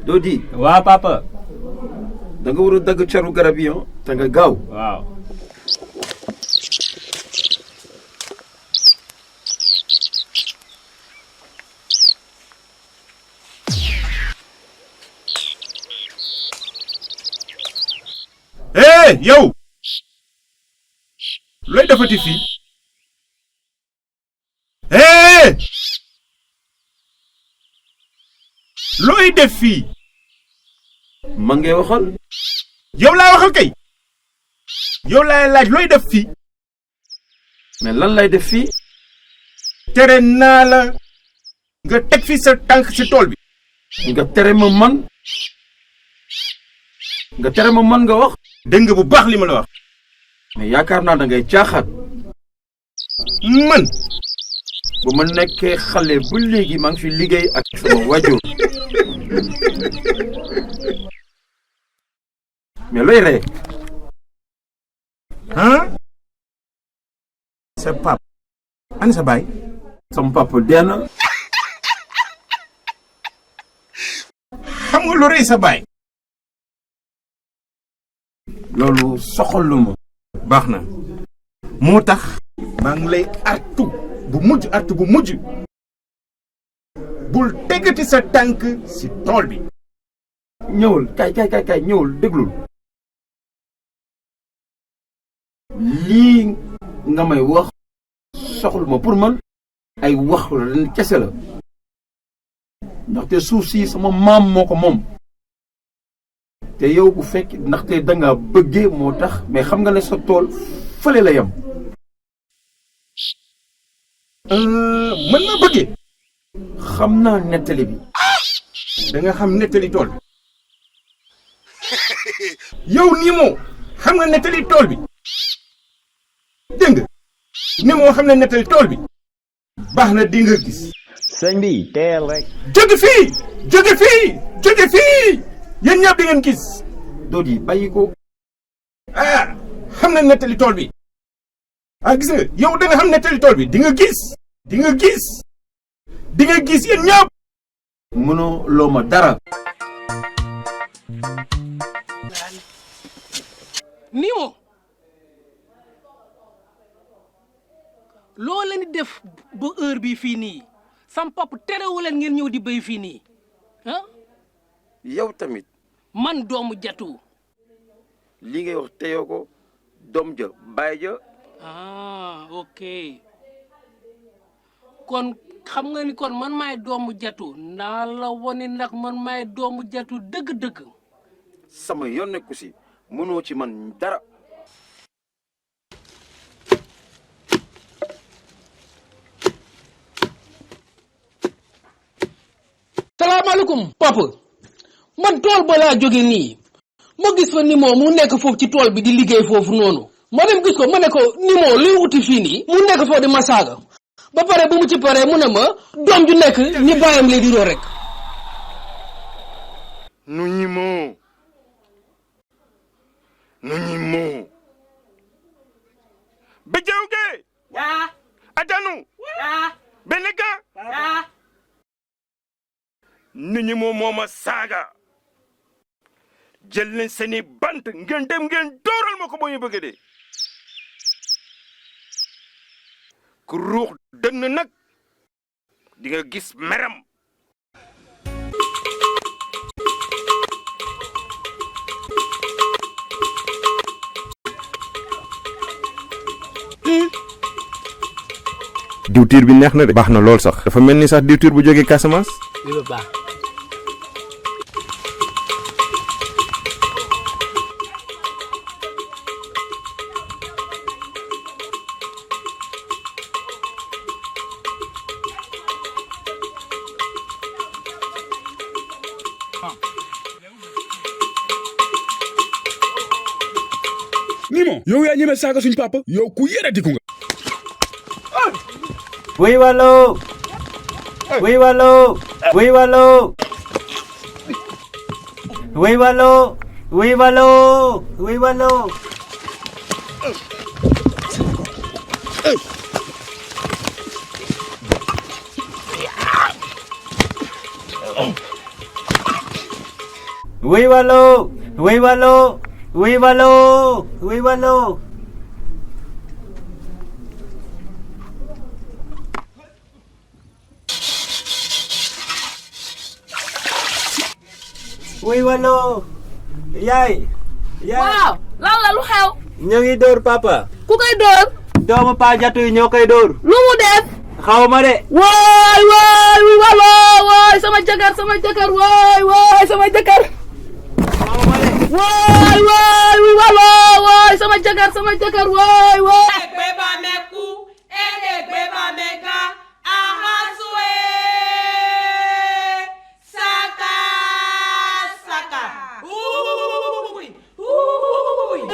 Dodji. waaw papa. da nga war a dagg caru garab yi te nga gaaw. waaw. yow looy defati fii looy def fii man ngay waxal. yow laay waxal kay yow laay laaj looy def fii mais lan lay def fii. tere naa la nga teg fi sa tànk ci tool bi. nga tere ma man nga wax. dégg nga bu baax li ma la wax. mais yaakaar naa da ngay caaxaat. man bu ma nekkee xale ba léegi maa ngi fi liggéey ak sama wajur. mais looy ree. sa pap ana sa baay. sama papa dee na. xam nga lu rëy sa baay. loolu soxalu ma. baax na moo tax maa ngi lay artu bu mujj bul tegati sa tànk ci tool bi. ñëwul kay ñëwul déglul. lii nga may wax soxlu ma pour man ay wax la dañ kese la ndaxte suuf si sama maam moo ko moom. te yow bu fekk ndaxte danga bëggee moo tax mais xam nga ne sa tool fële la yem. mën na bëggee. xam naa nettali bi. da nga xam nettali tool bi. yow nii moo xam nga nettali tool bi. dégg nga ni moo xam ne nettali tool bi. baax na di nga gis. sëñ bi teel rek. jóge fii yéen ñëpp di ngeen gis. Dodji bàyyi ko. xam na nettali tool bi. gis nga yow da nga xam nettali tool bi di nga gis yéen ñëpp. mënoo loo ma dara. nii moom loo leen di def ba heure bi fii nii sam pap terewu leen ngeen ñëw di béy fii nii yow tamit. man doomu jatu. li ngay wax teyoo ko doom ja baay ja. ok kon xam nga ni kon man maay doomu jatu naa la wone ndax man maay doomu jatu dëgg-dëgg. sama yoon nekku si mënoo ci man dara. salaamaaleykum papa man tool ba laa jóge nii ma gis fa Nimo mu nekk foofu ci tool bi di liggéey foofu noonu ma dem gis ko ma ne ko Nimo luy wuti fii nii mu nekk foofu di ma saaga ba pare bu mu ci paree mu ne ma doom ju nekk ni bàyyam lay diroo rek. nu Nimo Béjjéw ge. Adanu. Benega. nu Nimo moo ma saaga. jël leen seeni bant ngeen dem ngeen dooral ma ko boo ñu bëgg de. ku ruux dënn nag di nga gis meram. diwtiir bi neex na de. baax na lool sax. dafa mel ni sax diwtiir bu jógee Casamance. li ba baax. Nimo yow yaa ñeme saaga suñ papa yow ku yére diku nga. wuy walo. wuy walo. wuy walo. wuy walo. wuy walo. wuy walo. Oui, Wallo. Oui, Wallo. Oui, Wallo. Oui, Wallo. Oui, Wallo. Yaay. waaw lan la lu xew. ñoo ngi dóor papa. ku koy dóor. doomu Pa Jatou yi ñoo koy dóor. lu mu def. xaw ma de. waay walo waay sama jëkkër waay sama jëkkër. xaw ma de. waay walo waay sama jëkkër waay. Beba meku, ede beba mega, ahasue, saka, saka.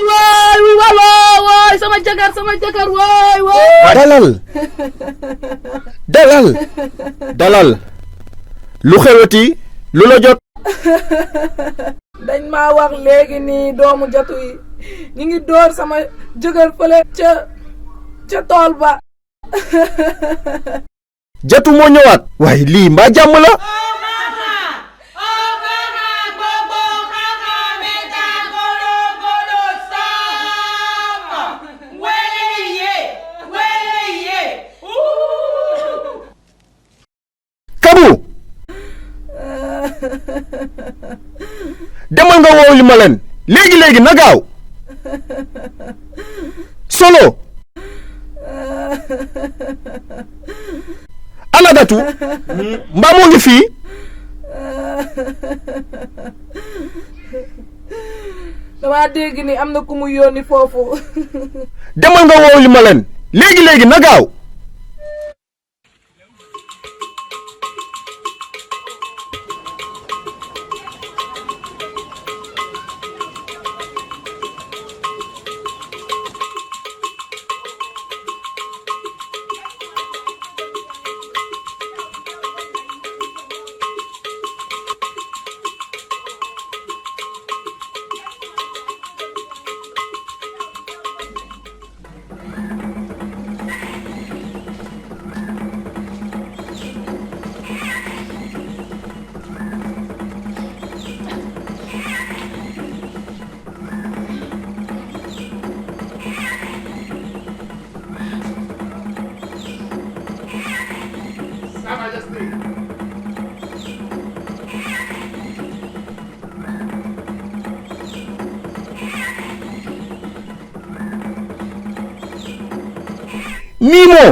waay walo waay sama jëkkër waay. dalal lu xewati lu la jot. dañ maa wax léegi nii doomu jatu yi ñu ngi dóor sama jëkkër fële ca tool ba. Jatu moo ñëwaat. waaye lii mbaa jàmm la. Kabu demal nga woow li ma leen léegi na gaaw. Solo ana Datu mbaa moo ngi fii. dama dégg ni am na ku mu yónni foofu. demal nga woow li ma leen léegi na gaaw. Nimo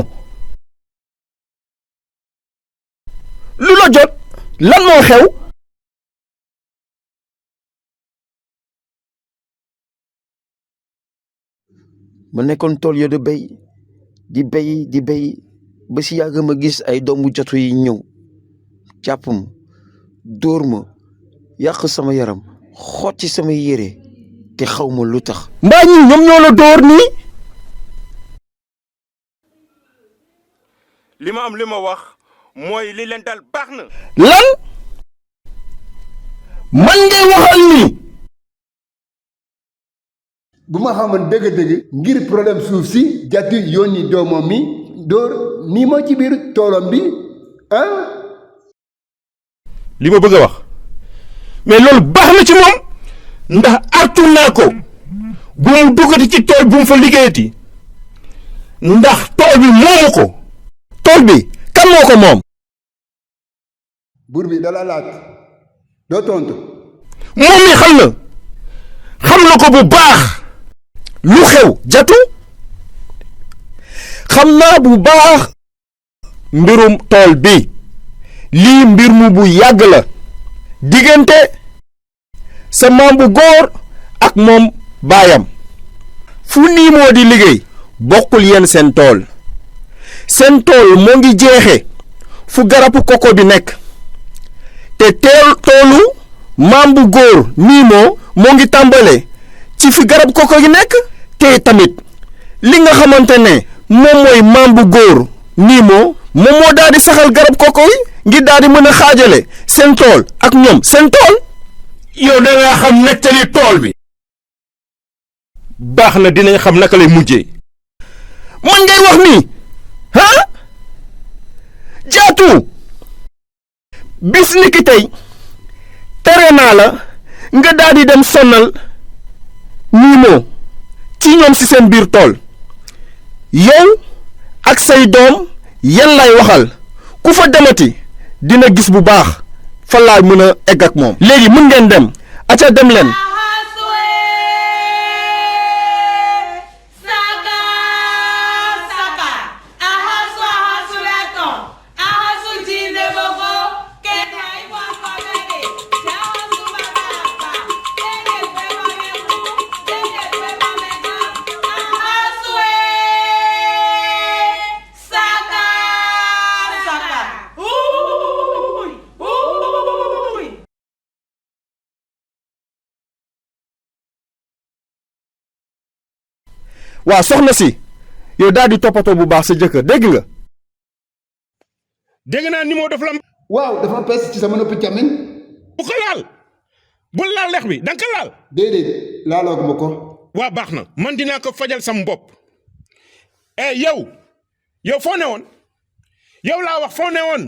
lu la jot lan moo xew. ma nekkoon tool yo di béy ba si yàgg ma gis ay doomu jatu yi ñëw jàpp ma dóor ma yàq sama yaram xotti sama yére te xaw ma lu tax. mbaa ñi ñoom ñoo la dóor nii. li ma am li ma wax mooy li leen dal baax na. lan man ngay waxal nii. bu ma xamoon dëgg-dëgg ngir problème suuf si Jatu yónni doomam mi dóor nii moo ci biir toolam bi ah. li ma bëgg a wax mais loolu baax na ci moom ndax artu naa ko bu mu duggati ci tool bu mu fa liggéeyati ndax tool bi moomu ko. tool bi kan moo ko moom. buur bi dala laaj doo tontu. moom mi xam na ko bu baax. lu xew Jatu xam naa bu baax mbirum tool bi lii mbir mu bu yàgg la diggante sa maam bu góor ak moom baayam fu nii moo di liggéey bokkul yéen seen tool moo ngi jeexe fu garabu koko bi nekk te toolu maam bu góor nii moo ngi tàmbale ci fi garab koko gi nekk te tamit li nga xamante ne moom mooy maam bu góor nii moom moo daal di saxal garab koko yi ngir daal di mën a xaajale seen tool ak ñoom seen tool. yow da nga xam nettali tool bi. baax na dinañ xam naka lay mujjee. man ngay wax nii ah Jaatu bis ni ki tey tere naa la nga daal di dem sonnal niimoo ci ñoom si seen biir tool yow ak say doom yan lay waxal ku fa demati dina gis bu baax fa laay mën a egg ak moom. léegi mën ngeen dem aca dem leen. waa soxna si yow daal di toppatoo bu baax sa jëkkër dégg nga. dégg naa ni moo def la. waaw dafa pes ci sama noppi càmmiñ. bu ko laal bul laal lex bi danga ko laal. déedéet laalooguma ko. waa baax na man dinaa ko fajal sam bopp. yow foo ne woon yow laa wax foo ne woon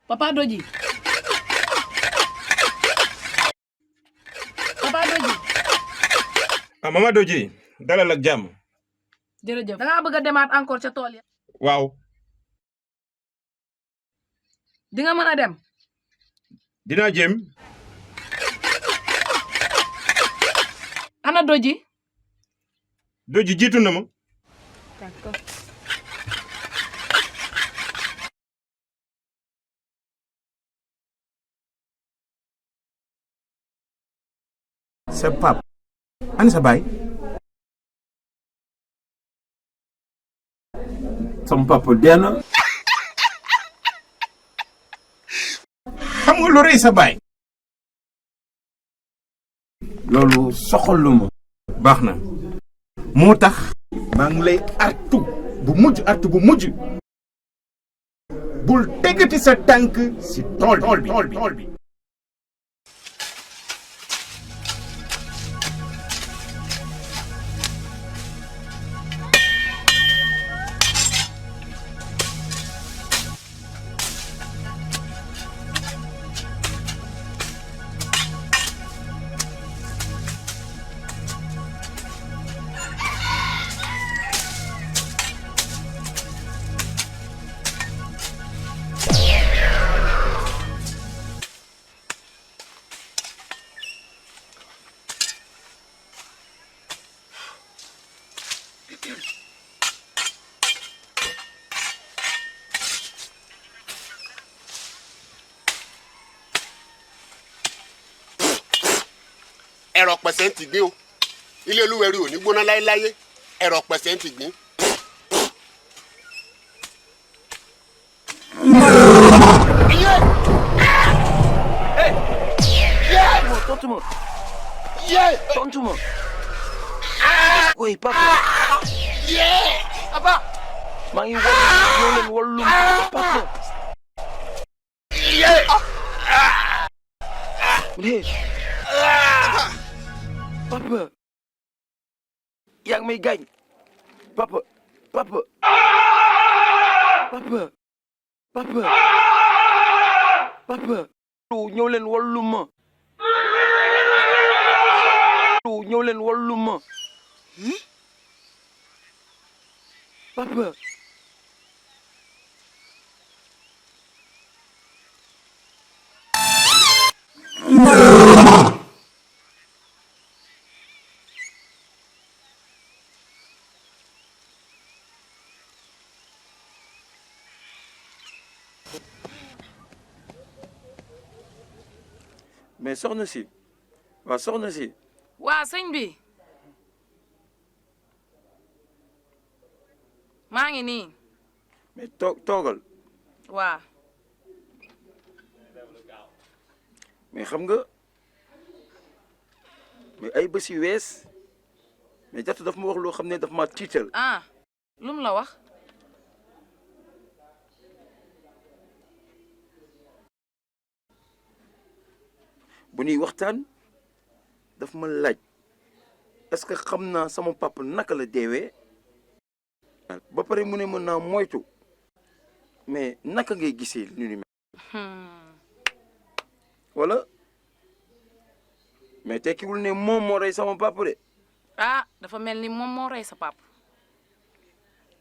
Papa Dodji. Papa Dodji. Mama Dodji dalal ak jàmm. jërëjëf da ngaa bëgg a demaat encore ca tool ya. waaw. di nga mën a dem. dinaa jéem. ana Dodji. Dodji jiitu na ma. d'accord. sa pap ana sa baay. sama papa dee na. xam nga lu rëy sa baay. loolu soxalu ma. baax na moo tax maa ngi lay artu bu mujj bul tegati sa tànk si tool bi. ẹ̀rọ pẹ̀sẹ̀ ń ti gbín o ilé olúwẹ̀rí ò ní gbóná láéláyé ẹ̀rọ pẹ̀sẹ̀ ń ti gbín. Tontu-moi. Oui, papa. Papa. maa ngi ñëw leen wàllum papa. Papa. yaa ngi may gaañ. Papa. Papa. ñëw leen wàllum ma. ñëw leen wàllum ma. Papa. mais soxna si waa soxna si. waa sëñ bi. maa ngi nii. mais toogal. waa. mais xam nga mais ay bés yu wees mais jatu daf ma wax loo xam ne daf ma tiital. ah lu mu la wax. bu ñuy waxtaan daf ma laaj est-ce que xam naa sama papa naka la deewee ba pare mu ne mën naa moytu mais naka ngay gisee lu ni mel. wala mais tekkiwul ne moom moo rey sama papa de. ah dafa mel ni moom moo rey sa papa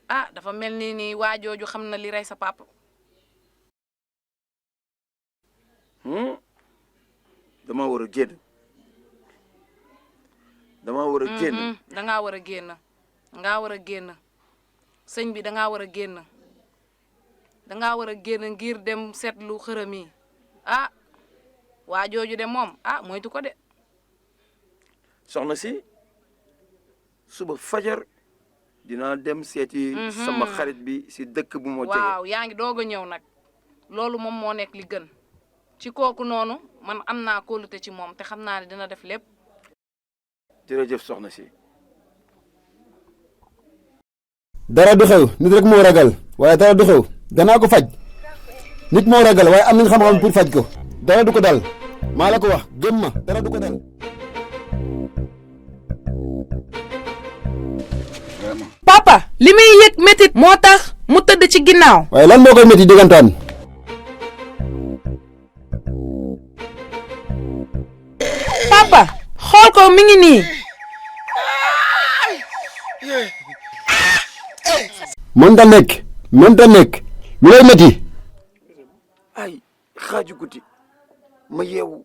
ah dafa mel ni waa jooju xam na li rey sa papa. dama war a génn. dangaa war a génn. dangaa war a génn sëñ bi dangaa war a génn dangaa war a génn ngir dem seetlu xërëm yi ah waa jooju de moom ah moytu ko de. soxna si suba fajar dinaa dem seeti sama xarit bi si dëkk bu moo jege. waaw yaa ngi doog a ñëw nag loolu moom moo nekk li gën ci kooku noonu man am naa kóolute ci moom te xam naa ne dina def lépp. jërëjëf soxna si. dara du xew nit rek moo ragal waaye dara du xew danaa ko faj nit moo ragal waaye am nañ xam-xam pour faj ko dara du ko dal maa la ko wax gëm ma dara du ko dal. papa li muy yëg métit moo tax mu tëdd ci ginnaaw. waaye lan moo koy métti diggantaan. papa xool ko mi ngi nii. mënta nekk lu lay métti. ay xaaju guddi ma yeewu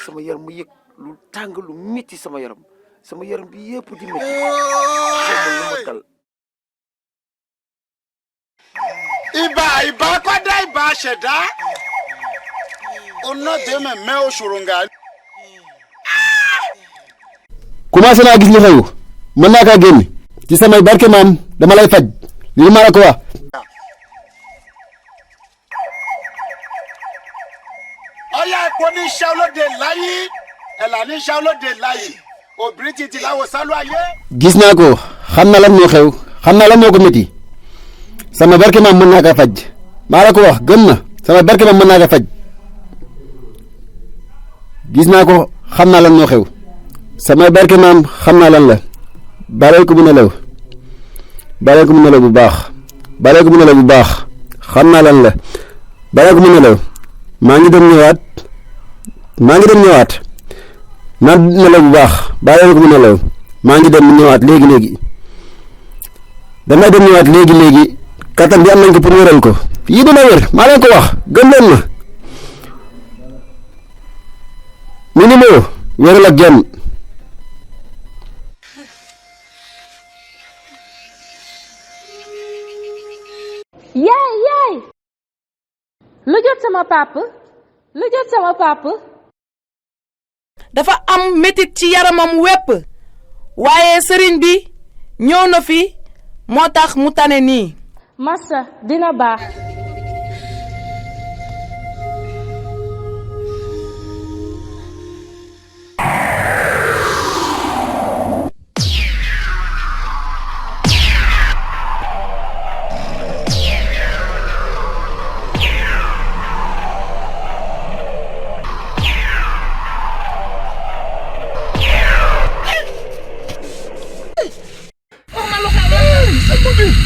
sama yaram mu yëg lu tàng lu métti sama yaram bi yëpp di métti xamal lu ma dal. Iba kwada iba ṣẹ̀dá ọ̀nà dèmẹ̀ mẹ́ òṣòròǹgà. commencé naa gis li xew mën naa kaa génn ci samay barke maam dama lay faj li ma la ko wax. ọ̀yá epo ní iṣẹ́ olóde láyé ẹ̀là ní iṣẹ́ olóde láyé obìnrin ti láwo sálú ayé. gis naa ko xam na lan moo xew xam naa lan moo ko métti sama barke maam mën naa kaa faj maa la ko wax gëm na sama barke maam mën naa kaa faj gis naa ko xam naa lan moo xew sama barke maam xam naa lan la balay ko mu nelaw bu baax xam naa lan la balay ko mu nelaw maa ngi dem ñëwaat naa nelaw bu baax balay ko mu nelaw maa ngi dem ñëwaat léegi damay dem ñëwaat léegi kattan bi am nañ ko pour wéral ko yii dina wér maa leen ko wax gëm leen ma minimum wéral ak jàmm. yaay lu jot sama papa dafa am métit ci yaramam wépp waaye sëriñ bi ñëw na fi moo tax mu tane nii. massa dina baax.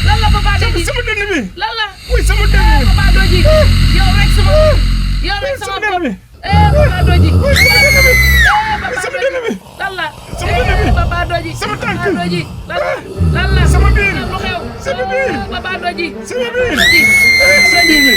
lan la papa Dodji sama dënn bi lan la wuy sama dënn bi papa Dodji yow rek sama bopp papa Dodji sama dënn bi lan la sama dënn bi papa Dodji sama tànk lan la sama biir lu xew sama biir papa Dodji sama biir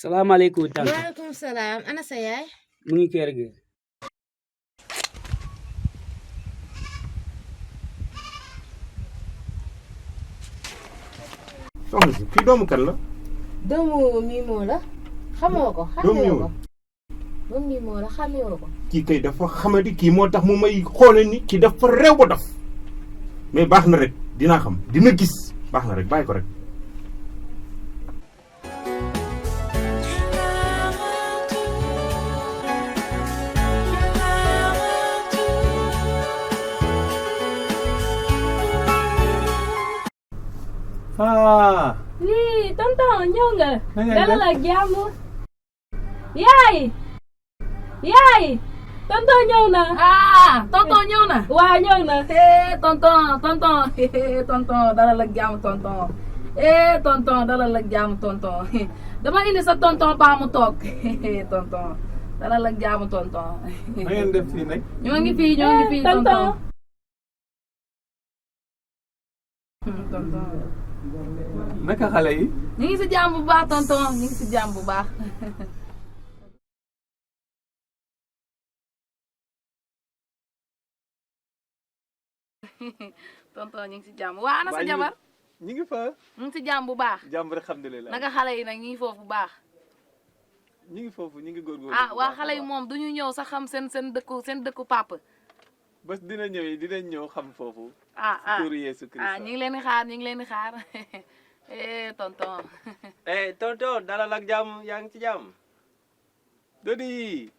salaamaaleykum tante. waaleykum salaam ana sa yaay. mu ngi kër gi. soxna si kii doomu kan la. doomu Mimo la xamoo ko. xamoo ko doomu Mimo la xamoo ko. kii kay dafa xamadi kii moo tax mu may xoole ni kii dafa réew ba dof mais baax na rek dinaa xam dina gis baax na rek bàyyi ko rek. Ih, tonton ñëw nga. dalal ak jàmm. yaay. yaay. tonton ñëw na. tonton ñëw na. waaw ñëw na. tonton dalal ak jàmm tonton. tonton dalal ak jàmm tonton. dama indi sa tonton ba mu toog. tonton dalal ak jàmm tonton. na ngeen def fii nag. ñoo ngi fii tonton. tonton. naka xale yi. ñu ngi si jàmm bu baax tonton ñu ngi si jàmm bu baax. tonton ñu ngi si jàmm waa ana sa jabar. ñu ngi fa. ñu ngi si jàmm bu baax. jàmm rek alhamdulilah. naka xale yi nag ñu ngi foofu bu baax. ñu ngi foofu ñu ngi góorgóorlu. waa xale yi moom du ñu ñëw sax xam seen dëkku papa. bés dina ñëw yi dinañ ñëw xam foofu. tuuru Yeesu Christ. ñu ngi leen di xaar tonton. tonton dalal ak jàmm yaa ngi ci jàmm. Dodji.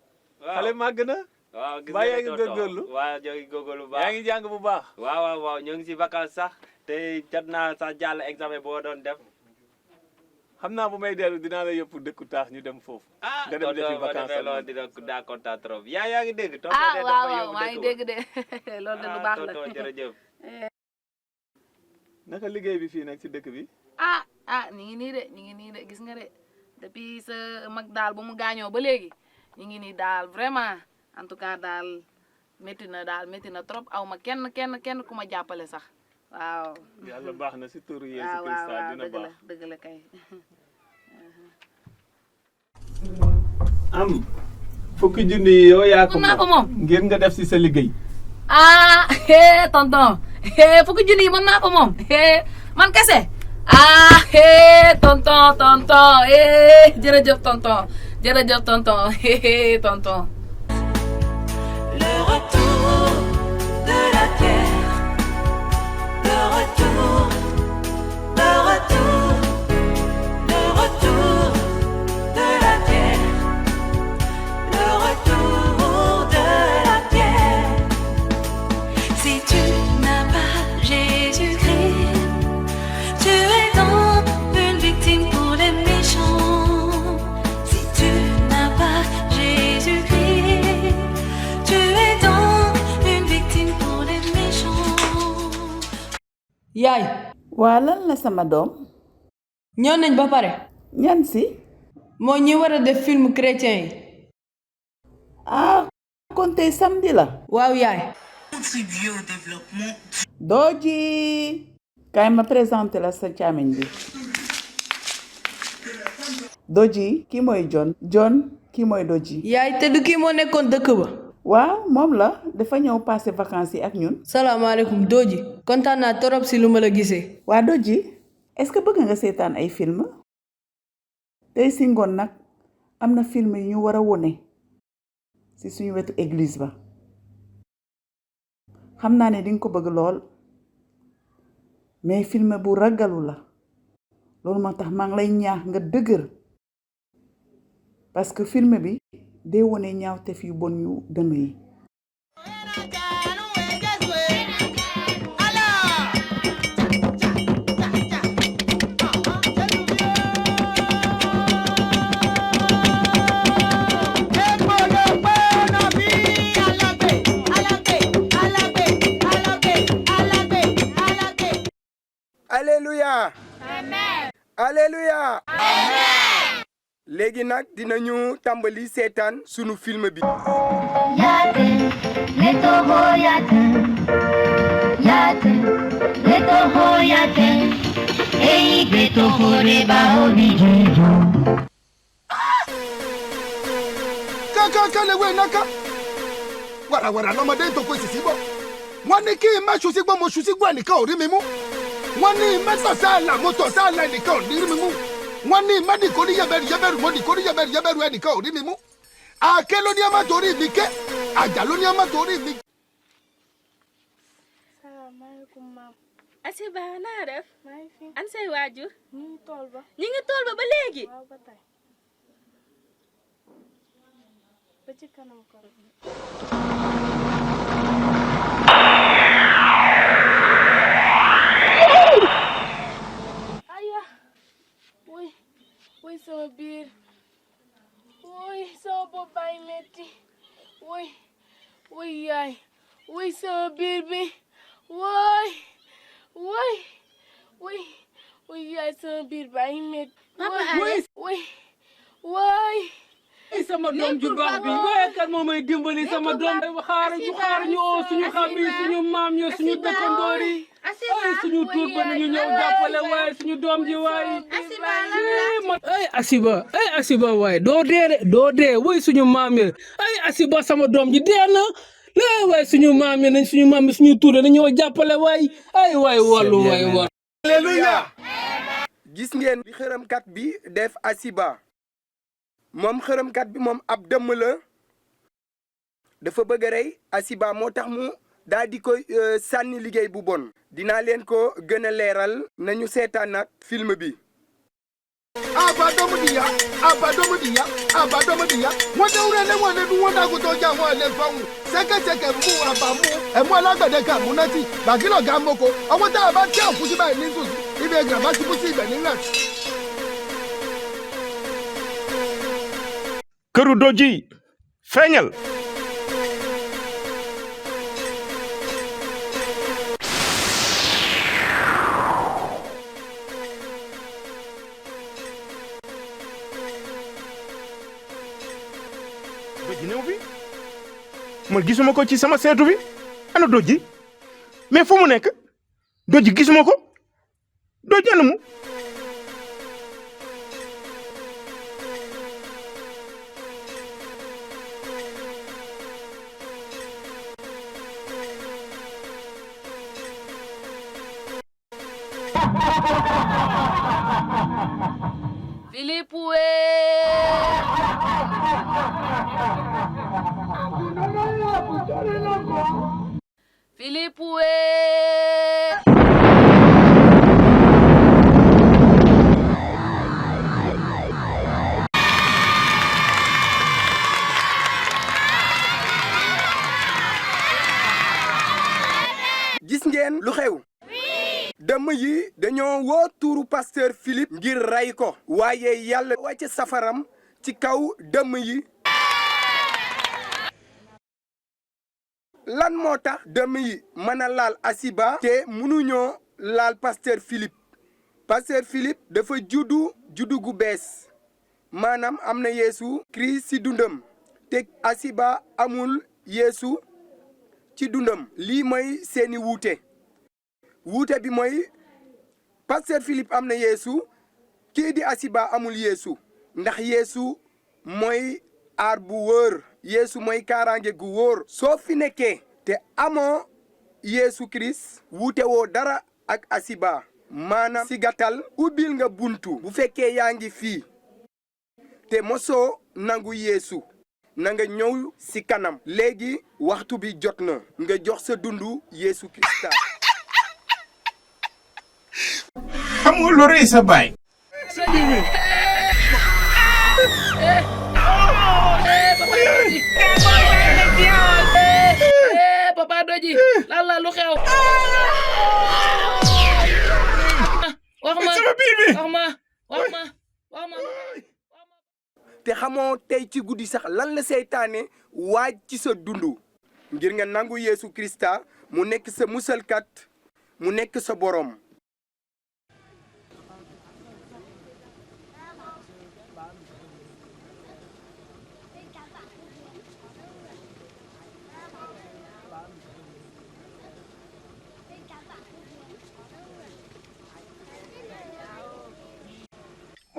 waaw xale màgg na. waaw gis nga nga yaa ngi góorgóorlu. waaw ñoo ngi góorgóorlu bu baax. yaa ngi jàng bu baax. waaw ñoo ngi si vacances sax te jot naa sax jàll examen boo doon def. xam naa bu may dellu dinaa la yóbbu dëkku taax ñu dem foofu. nga dem defi vacances loolu dina kontaan trop yaa ngi dégg. tonton de dafa yóbbu maa ngi dégg de loolu de lu baax la. tonton jërëjëf. naka liggéey bi fii nag ci dëkk bi. ñu ngi nii de gis nga de depuis sa mag daal bu mu gaañoo ba léegi ñu ngi nii daal vraiment en tout cas daal métti na trop aw ma kenn ku ma jàppale sax waaw. yàlla baax na si turu Yeesu Christ dina baax dëgg la kay. am fukki junni yi yow yaa ko moom ngir nga def si sa liggéey. tonton fukki junni yi man maa ko moom man kese. tonton jërëjëf tonton tonton. Le retour de la pierre, le retour de la pierre, le retour de la pierre. Si tu n'as pas Jésus-Christ, tu es donc une victime pour les méchants. Si tu n'as pas Jésus-Christ, tu es donc une victime pour les méchants. yaay. waa lan la sama doom. ñëw nañ ba pare. ñan si. moo ñi war a def film chrétien yi. kon tey samedi la. waaw yaay. Contribuer au développement. Dodji. kaay ma présenté la sa càmmiñ bi. Dodji kii mooy John kii mooy Dodji. yaay te du kii moo nekkoon dëkk ba. waaw moom la dafa ñëw passé vacances yi ak ñun. salaamaaleykum Dodji kontaan naa torop si lu ma la gisee. waa Dodji est-ce que bëgg nga seetaan ay film tey si ngoon nag am na film yu ñu war a wone si suñu wetu église ba xam naa ne dinga ko bëgg lool mais film bu ragalu la loolu moo tax maa ngi lay ñaax nga dëgër parce que film bi day wone ñaawteef yu bon yu dëng yi. alléluia. Amen. alléluia. Amen. léegi nag dinañu tàmbali seetaan sunu film bi. Yate, letoho yate, yate, letoho yate, ei letoho reba obijijo. Kaka le we naka. Wara no made to ko sisibo. Wọ́n ní kí n má ṣu sígbó mo ṣu sígbó ẹnìkan ò rí mi mú. Wọ́n ní mẹ́tọ̀ sáàlà mo tọ̀ sáàlà ẹnìkan ò rí mi mú. Wọ́n ní má dìkó ní yẹbẹrù mo dìkó ní yẹbẹrù ẹnìkan ò rí mi mú. Àáké ló ní ẹ má torí mi ké. Àjà ló ní ẹ má torí mi. Salaamaaleykum maam. Asiba naa def. maa ngi fi. An say waajur. ñu ngi tool ba. ñu ngi tool ba léegi. waaw ba tey. ba ci kanam ko. Aya. Woy sama biir. Woy sama bopp bay metti. Woy yaay. Woy sama biir bi. Woy yaay sama biir bay metti. Woy. sama doom ju baax bi waaye kan moo may dimbali sama doom xaar ñu oo suñu xam yi suñu maam yo suñu dëkkandoor yi ay suñu tuur ba ñu ñëw jàppale waaye suñu doom ji waaye ay asiba waaye doo dee way suñu maam yi ay asiba sama doom ji dee na waaye suñu maam yi nañ suñu maam yi suñu tuur na ñëw jàppale waay ay waay wallu waay wallu alléluia. gis ngeen bi xërëmkat bi def asiba moom xërëmkat bi moom ab dëmm la dafa bëgg a rey asiba moo tax mu daal di koy sànni liggéey bu bon dinaa leen ko gën a leeral nañu seetaan nag film bi. Abadomudiya. Wọ́n dé wúrẹ́ ní wọ́n nínú wọ́n dàgùn tó jà wọ́n lè fọ́hùn. Sẹ́kẹ̀sẹ̀kẹ̀ mú àbámú. Ẹ̀mú alágbẹ̀dẹ kà mú nẹ́tì. Bàgílọ̀ gà mọ́kọ. Ọwọ́ tá a bá tí òkú sí báyìí ní tòsí. Ibi ẹ̀gà bá ti kú sí ibẹ̀ nílẹ̀. këru Dodji feeñal. Dodji ñëw fi man gisuma ko ci sama seetu bi ana Dodji mais fu mu nekk Dodji gisuma ko Dodji ana mu. gis ngeen lu xew. dëmm yi dañoo woo tuuru pasteur Philippe ngir rey ko waaye yàlla wàcce safaram ci kaw dëmm yi. lan moo tax dëmm yi mën a laal asiba te mënuñoo laal pasteur Philippe. pasteur Philippe dafa juddu gu bees maanaam am na Yeesu Christ ci dundam te asiba amul Yeesu ci dundam. lii mooy seeni wuute bi mooy pasteur Philippe am na Yeesu kii di asiba amul Yeesu ndax Yeesu mooy aar bu wóor. Yeesu mooy kaaraange gu wóor. soo fi nekkee te amoo Yeesu Christ wuute woo dara ak asiba maanaam si gàttal ubbil nga buntu bu fekkee yaa ngi fii te mosoo nangu Yeesu na nga ñëw si kanam léegi waxtu bi jot na nga jox sa dundu Yeesu Krista. xam nga lu rëy sa baay. Papa Dodji lan la lu xew. wax ma. te xamoo tey ci guddi sax lan la seytaane waaj ci sa dundu ngir nga nangu Yeesu Krista mu nekk sa musalkat mu nekk sa borom.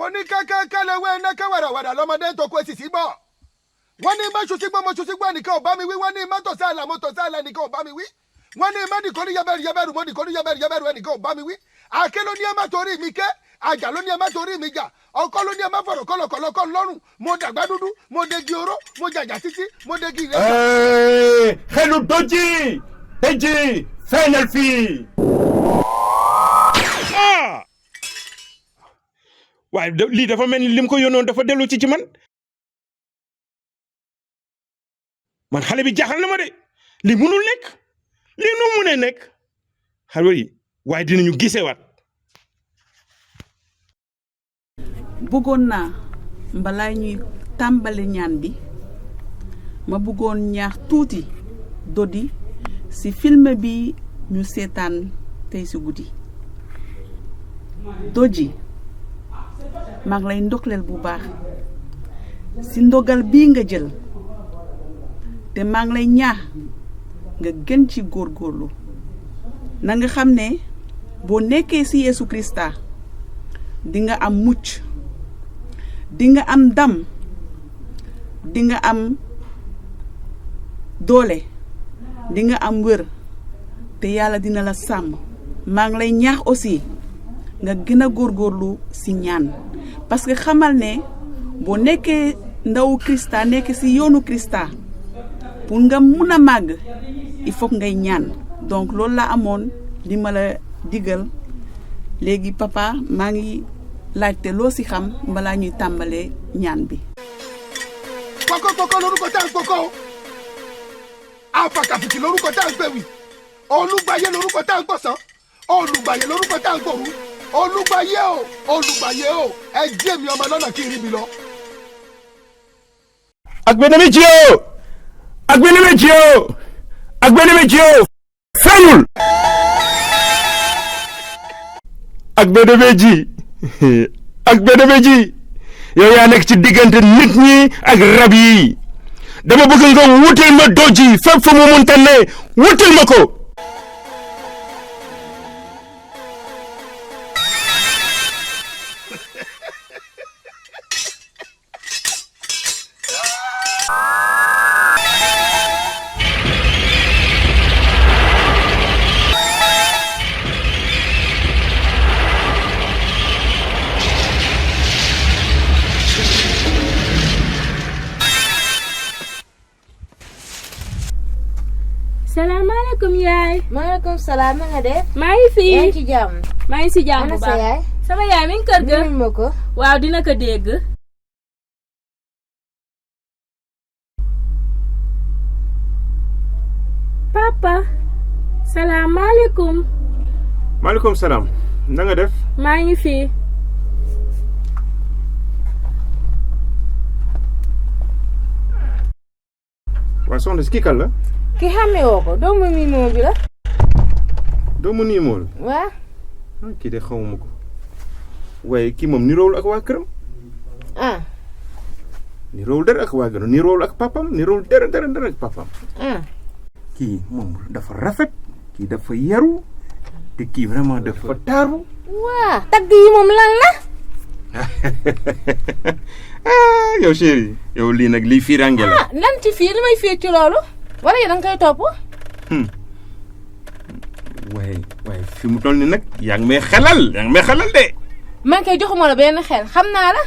mo ní kẹ́kẹ́kẹ́lẹ́ wẹ́ ẹ̀nẹ́kẹ́ wàràwàrà lọ́mọdé tó kó èsì sí bọ̀ wọ́n ní mọ́ṣú sígbó ẹnìkan ò bá mi wí wọ́n ní mọ́tò sáàlà ẹnìkan ò bá mi wí wọ́n ní mọ́nìkan ní yẹ́bẹ̀rù mọ́nìkan ní yẹ́bẹ̀rù ẹnìkan ò bá mi wí àké ló ní ẹ má torí mi ké àjà ló ní ẹ má torí mi jà ọkọ ló ní ẹ má fọ̀rọ̀ kọlọ̀kọlọ̀kọ lọ́rùn mo dàgbà dúdú mo degi oró mo jàjà títí mo degi ìrẹsì. xelu Dodji Dodji feeñal fii waaye lii dafa mel ni lim ko yónnoon dafa dellu ci man xale bi jaaxal na ma de lii munul nekk lii nu mu ne nekk xale yi waaye dinañu gisewaat. bëggoon naa balaa ñuy tàmbali ñaan bi ma bëggoon ñaax tuuti Dodji ci film bi ñu seetaan tey ci guddi Dodji maa ngi lay ndokleel bu baax ci ndogal bii nga jël te maa ngi lay ñaax nga gën ci góorgóorlu na nga xam ne boo nekkee ci Yeesu Krista di nga am mucc di nga am ndam di nga am doole di nga am wër te yàlla dina la sàmm maa ngi lay ñaax aussi nga gën a góorgóorlu ci ñaan parce que xamal ne boo nekkee ndawu Krista nekk ci yoonu Krista pour nga mun a màgg il faut ngay ñaan donc loolu laa amoon li ma la digal léegi papa maa ngi laajte loo ci xam balaa ñuy tàmbalee ñaan bi. kókó lórúkọ tá à ń kókó àfàkàfìkì lórúkọ tá à ń gbẹ̀wì olùgbàyé lórúkọ tá à ń gbọ̀sán olùgbàyé lórúkọ tá à ń gbòru olùgbàyé o ẹ jẹ́ mi ọmọ lọ́nà kí n rí mi lọ. Agbedeméjì o feeñul Agbedeméjì yow yaa nekk ci diggante nit ñi ak rab yi dama bëgg nga wutal ma Dodji fépp fu mu mënta ne wutal ma ko. salaamaaleykum yaay. maaleykum salaam na nga def. maa ngi fi. yaa ngi ci jàmm. maa ngi si jàmm bu baax. ana sa yaay. sama yaay mi ngi kër ga. nuyu ma ko. waaw dina ko dégg. papa. salaamaaleykum. maaleykum salaam. na nga def. maa ngi fi. waa soxna si kii kan la. ki xamee woo ko doomu Mimo bi la. doomu Mimo la. waa. kii de xamuma ko waaye kii moom niroowul ak waa këram. niroowul dara ak waa këram niroowul ak papam niroowul dara ak papam. kii moom dafa rafet kii dafa yaru te kii vraiment dafa taaru. waa tagg yi moom lan la. yow chéri yow lii nag lii fiirange la. lan ci fii li may fii ci loolu. wala yow da nga koy topp. waaye fi mu toll ni nag yaa ngi may xelal de. man kay joxuma la benn xel xam naa la.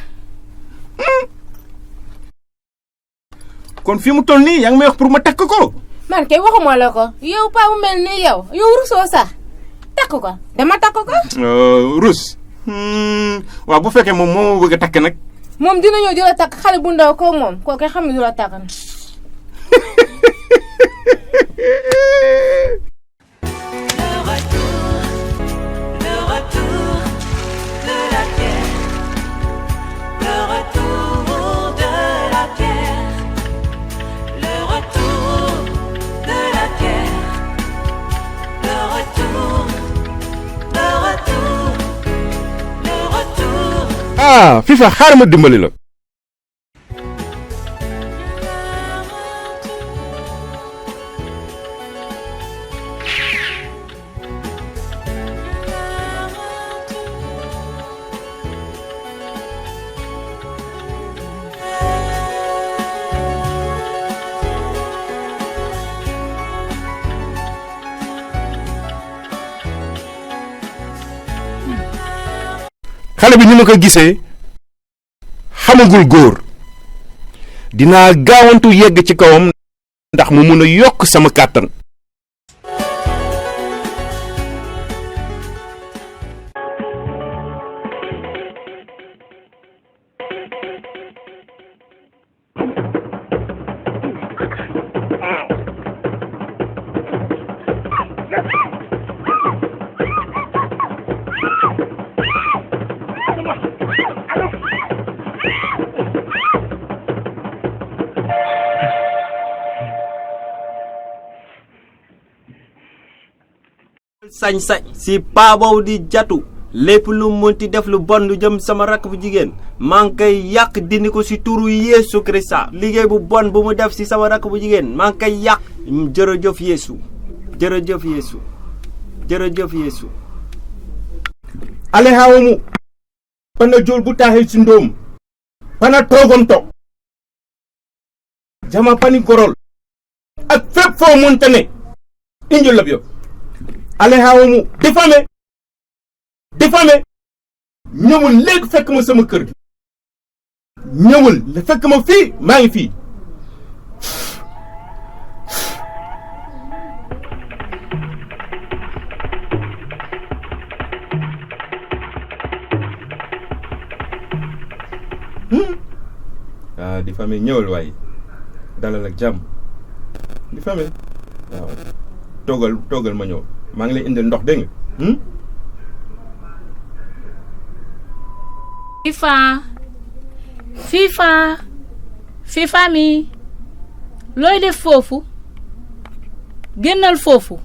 kon fi mu toll nii yaa ngi may wax pour ma takk ko. man kay waxuma la ko yow pa bu mel ni yow rusoo sax takk ko dama takk ko. rus. waaw bu fekkee moom moo bëgg a takk nag. moom dina ñëw di la takk xale bu ndaw ko moom koo koy xam ne du la takk na. FIFA xaaral ma dimbali la. xale bi ni ma ko gisee xamagul góor dinaa gaawantu yegg ci kawam ndax mu mun a yokk sama kàttan. sañ-sañ si paa boobu di jatu lépp lu mënti def lu bon lu jëm sama rakk bu jigéen maa ngi koy yàq dindi ko si turu Yeesu Krista liggéey bu bon bu mu def si sama rakk bu jigéen maa ngi koy yàq. jërëjëf Yeesu jërëjëf Yeesu jërëjëf Yeesu. ale hawamu pana jol bu taxil si ndóom pana toogonto jama pani gorol ak fépp foo mënta ne injil la bi ale hawamu diffamé ñëwul léegi fekk ma sama kër gi ñëwul la fekk ma fii maa ngi fii. diffamé ñëwal waaye dalal ak jàmm diffamé waaw toogal ma ñëw maa ngi lay indil ndox dégg nga. FIFA mi looy def foofu génnal foofu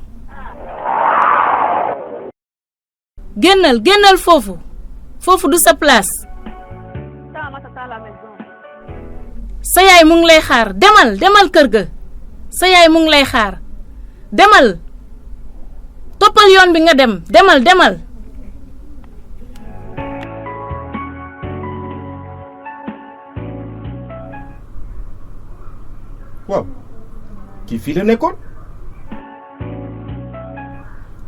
génnal foofu du sa place sa yaay mu ngi lay xaar demal kër ga sa yaay mu ngi lay xaar demal toppal yoon bi nga demal waaw kii fii la nekkoon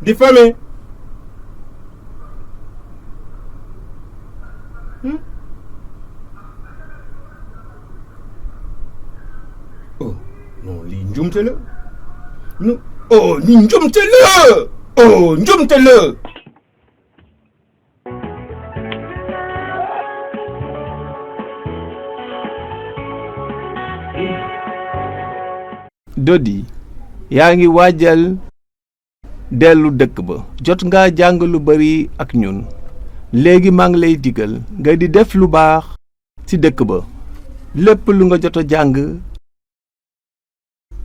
diffamé oh non lii njumte la non oh lii njumte la Dodji yaa ngi waajal dellu dëkk ba jot nga jàng lu bari ak ñun léegi maa ngi lay digal nga di def lu baax ci dëkk ba lépp lu nga jot a jàng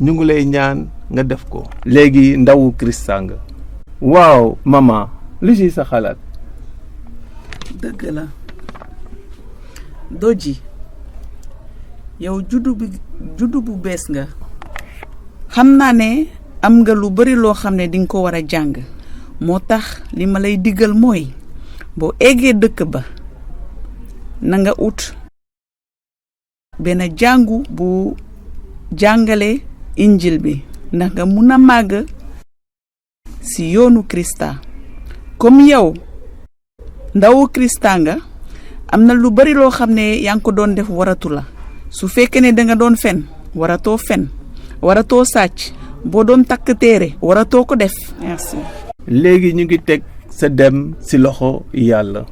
ñu ngi lay ñaan nga def ko. léegi ndawu Krista nga. waaw mama lu ci sa xalaat. dëgg la Dodji yow juddu bu bees nga. xam naa ne am nga lu bari loo xam ne dinga ko war a jàng moo tax li ma lay diggal mooy boo eggee dëkk ba na nga ut benn jàngu bu jàngale injil bi ndax nga mun a màgg ci yoonu Krista comme yow ndawu Krista nga am na lu bari loo xam ne yaa ngi ko doon def waratu la su fekkee ne danga doon fen waratoo sàcc boo doon takk téere waratoo ko def. merci. léegi ñu ngi teg sa dem ci loxo yàlla.